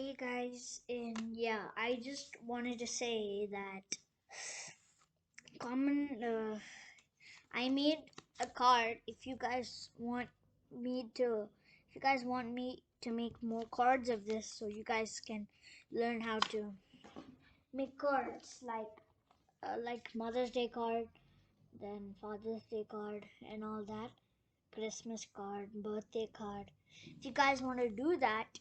Hey guys, and yeah, I just wanted to say that common. I made a card. If you guys want me to make more cards of this, so you guys can learn how to make cards like Mother's Day card, then Father's Day card, and all that. Christmas card, birthday card. If you guys want to do that,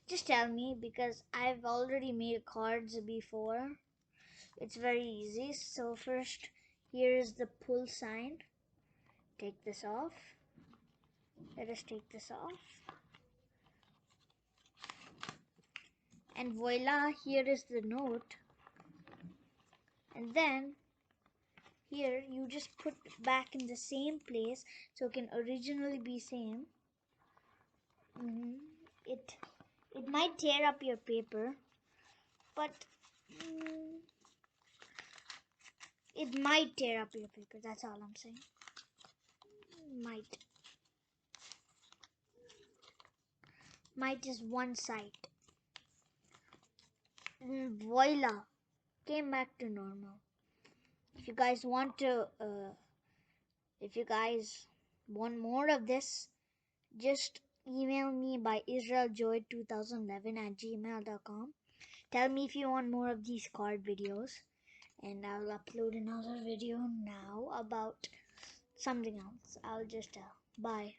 just tell me because I've already made cards before. It's very easy. So first, here is the pull sign. Take this off. Let us take this off. And voila, here is the note. And then here you just put back in the same place so it can originally be same. It it might tear up your paper, but it might tear up your paper. That's all I'm saying. Might is one side. Voila, came back to normal. If you guys want to, if you guys want more of this, just email me by israeljoy2011@gmail.com. Tell me if you want more of these card videos, and I'll upload another video now about something else. I'll just tell. Bye.